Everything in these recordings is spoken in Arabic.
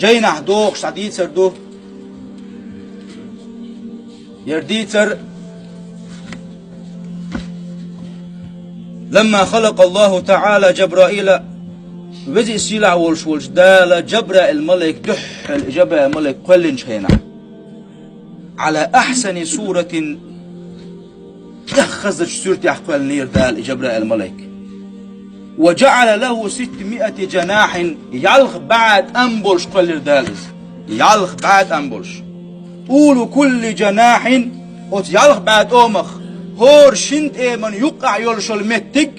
جينا دوخ شديتر دو يرديتر لما خلق الله تعالى جبرائيل وزي سيلع والشولش دال جبرائيل الملك دح جبرائيل الملك كلن شينا على أحسن صورة يخزج سورة يحقل نير دال جبرائيل الملك وجعل له 600 جناح يلخ بعد أنبلش قلر دالز يلخ بعد أنبلش قولوا كل جناح يلخ بعد أومخ هور شنت من يقع يلشل متك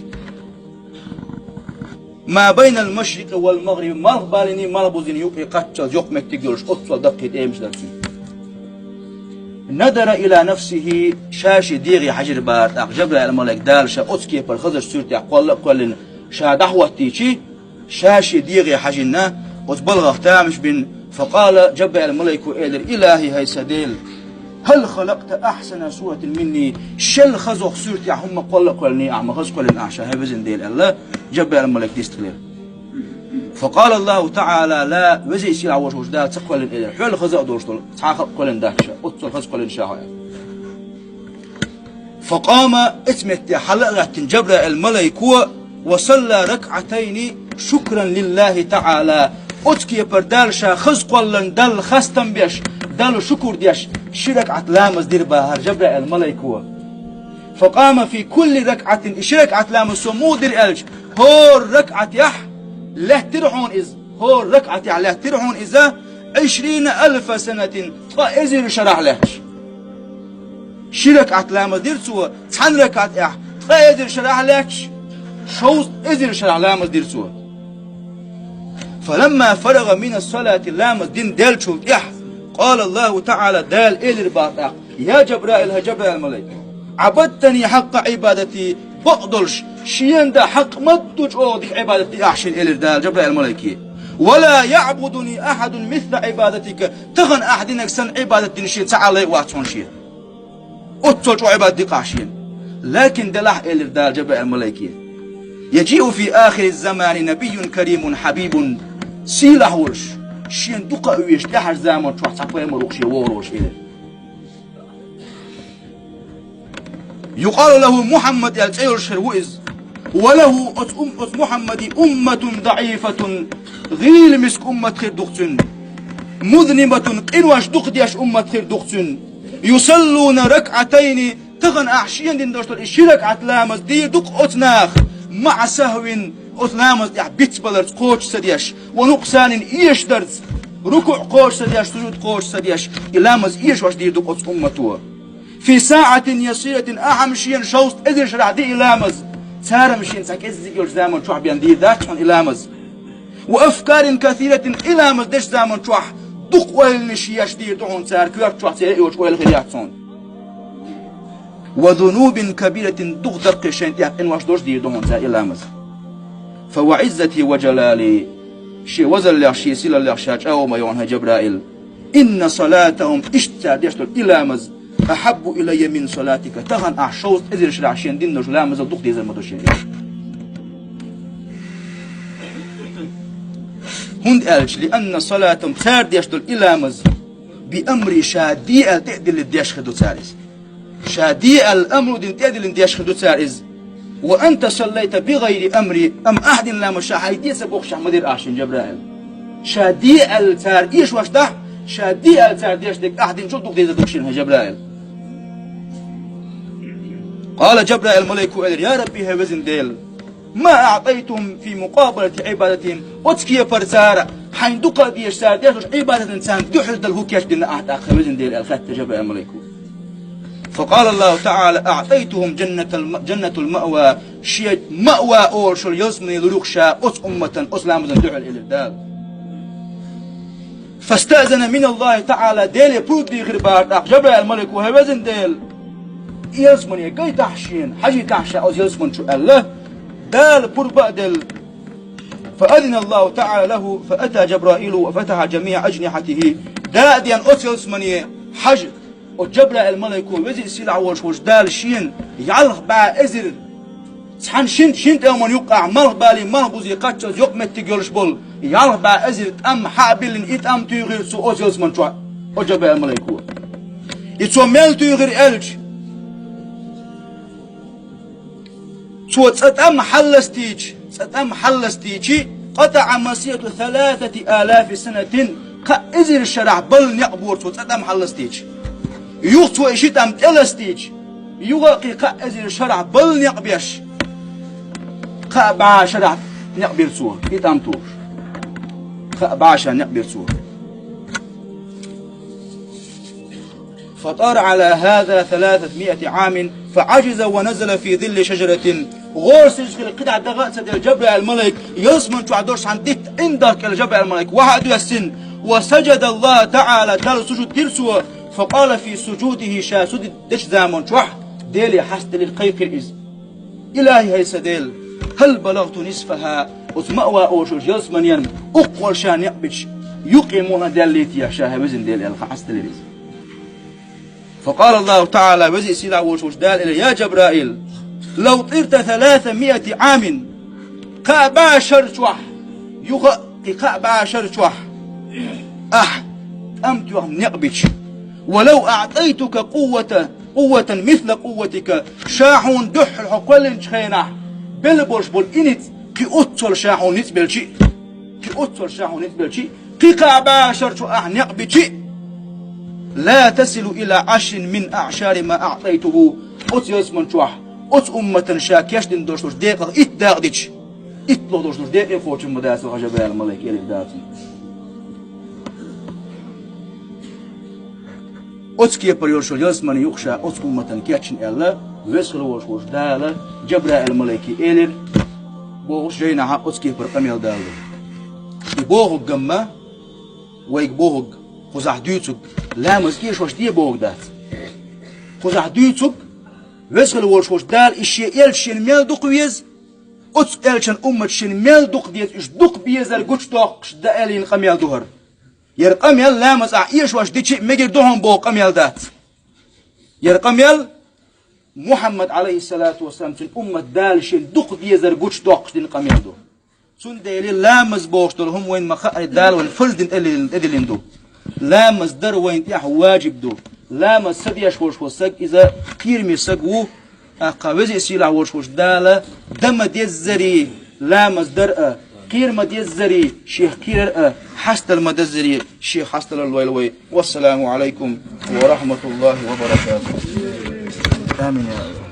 ما بين المشرق والمغرب ملخ باليني ملبوزين يقع قتل يق متك يلش أطول دقيقة مش درسين نظر إلى نفسه شاش ديغي حجر بارت جبرائيل الملك دالشا أتكي برخزر سورتي قلن شا دحوتي شاش ديغي حجنا وتبلغ تامش بن فقال جبرائيل الملك إلر إلهي هاي سديل هل خلقت أحسن سورة مني شل خزوخ سورتي هم قلني أعمى خز قلن أعشى هاي بزن ديل الله جبرائيل الملك ديستغلير فقال الله تعالى لا وزي يصير عوش وجدال تقولن إلر حول خزق دورشتول تعاقب قلن داكشا أتصل خز قلن شاهايا فقام اتمت حلقة جبرائيل الملك وصلى ركعتين شكرا لله تعالى أتكي بردالشا خز قلن دل خستم بيش دل شكر ديش شرك عتلامز دير باهر جبرائيل الملك فقام في كل ركعة شرك عتلامز سمو دير ألج هور ركعة يح له ترحون إز هور ركعة يح له ترحون إذا 20,000 سنة فإزر شرح لهش شرك عتلامز دير سوا تحن ركعة يح فإزر شرح لهش شوز إزر شرح لامز دير سوا فلما فرغ من الصلاة لامز دين دال شوت إح قال الله تعالى دال إلر باطاق يا جبرائيل هجبرائيل الملك عبدتني حق عبادتي بقدلش شيان دا حق مدج أودك عبادتي أحشن إلر دال جبرائيل الملك ولا يعبدني أحد مثل عبادتك تغن أحدنك سن عبادتي نشين تعالي واتون شين أتوج عبادتي قاشين لكن دلح إلر دال جبرائيل الملك يجيء في آخر الزمان نبي كريم حبيب سيله ورش شين دقة ويش لحر زمان شو حسابه مروخ شيء وروش إله يقال له محمد يلتعير شروئز وله محمد أمة ضعيفة غير مسك أمة خير دقتن مذنبة قنواش دقديش أمة خير دقتن يصلون ركعتين تغن أحشين دين دوشتر الشرك عتلامز دير دق أتناخ مع سهو أتلامز بيت بلرز قوش سديش ونقصان إيش درز ركوع قوش سديش سجود قوش سديش إلامز إيش واش دير دق أت أمتوه في ساعة يسيرة أحمشين شوست إذن شرع دي إلامز سارمشين ساك إزيك يوش زامن شوح بيان دير داكشون إلامز وأفكار كثيرة إلامز ديش زامن شوح دق ويلنشيش دير دعون سار كيوش شوح سيري يوش ويلغرياتون وذنوب كبيرة دق دقشين إن واش دوش دير دعون سار إلامز فوعزتي وجلالي شي وزل لح شي سيلا لح شاج أو ما يوانها جبرائيل إن صلاتهم اشتار ديشتر إلامز أحب إلي من صلاتك تغن أحشوز إذن شرعشين دين نجلا مزل دق ديزل مدوشين هند ألج لأن صلاتهم تار ديشتر إلامز بأمر شادي التعدل الديش خدو تاريز شادي الأمر دين تعدل الديش خدو تاريز وأنت صليت بغير أمري أم أحد لا مشاحي دي سبوخ شحمدير أحشين جبرائيل شادي التار إيش واش ده شادي التار ديش ديك أحد شو دق ديزل دوشين جبرائيل قال جبرائيل الملك يا ربي هوزن ديل ما أعطيتهم في مقابلة عبادتهم أتكي فرسارة حين دقا ديش سار ديش عبادة إنسان دحل دل كيش دين أعطاك هوزن ديل الخط جبرائيل الملك فقال الله تعالى أعطيتهم جنة المأوى شيء مأوى أورشل يزمني للوخشا أس أمة أسلامزن دحل إلى الدال فاستأذن من الله تعالى ديل يبود دي غربار جبرائيل الملك وهوزن ديل يزمني قاي تحشين حاجي تحشى أو يزمن شو الله دال بربا دل فأذن الله تعالى له فأتى جبرائيل وفتح جميع أجنحته داديا أسيزمني حج وجبرائيل الملك وزي سلع وش دال شين يعلق بع إزر سحن شنت يوم يقع مال بالي مال بوزي قاتش يوق متجولش بول يالله با ازل ام حابل ات ام تيغير سو اوزيلس من توا وجب الملائكه يتو ميل تيغير الج تو تصام حلستيج قطع مسيرة 3000 سنة كأزر الشرع بل نقبور تو تصام حلستيج يوتو إشيت أم تلستيج يوقي كأزر الشرع بل نقبيش كأبع شرع نقبير سوى إتام تور كأبع شرع نقبير سوى فطار على هذا 300 عام فعجز ونزل في ظل شجرة غورس يشغل قطع دغاسة الجبل الملك يصمن تعدوش عن ديت عندك الجبل الملك وحد السن وسجد الله تعالى دل سجود دلسوا فقال في سجوده شاسود دش زامن شوح ديلي حست للقيق الإز إلهي هي سديل هل بلغت نصفها ومأوى أوشوش يصمن ينم أقوى شان يقبش يقيمون دليتي شاه وزن ديلي الحست للإز فقال الله تعالى وزي سيلا وشوش دال يا جبرائيل لو طرت 300 عام كأبا شرشوح يغطي كأبا شرشوح أمت وهم نقبش ولو أعطيتك قوة مثل قوتك شاحون دح الحقول شخينه بلبوش بول إنت كي أطول شاحون نتبلشي كي كأبا شرشوح نقبش لا تصل إلى 10 من أعشار ما أعطيته أتيس من شوح أت أمة شاكيش دين دوشتوش دقيقة إتداق ديش إتلو دوشتوش دقيقة خوش المداس وغجباء الملك إلي داتي أتكي بريورشو يزمن يخشى أت أمة كياتشن إلا ويسخلوش خوش دالا جبراء الملك إلي بوغش جينا أتكي برقميل دالا يبوغ قمة ويبوغ خزح ديوتك لا مزكيش وش دي بوغ دات خزح ديوتك ويسخل وش دال إشي إلشين ميل دوق ويز أتس إلشين أمت شين ميل دوق ديت إش دوق بيزال قوش دوقش دا إلين قميل دوهر يرقميل لا مزع إيش وش دي شيء مجر دوهم بوغ قميل دات يرقميل محمد عليه الصلاة والسلام شين أمت دال شين دوق بيزال قوش دوقش دين قميل دو سون ديلي لا مزبوش دولهم وين مخاء دال وين فلد إدلين دو لا مصدر وين تيح واجب دو لا مصديش وش إذا كيرمي سقو قاوزي سيلا وش دالة دم ديزري لا مصدر كير ديزري شيخ كير حستل مدزري شيخ حستل الويلوي والسلام عليكم ورحمة الله وبركاته آمين يا رب.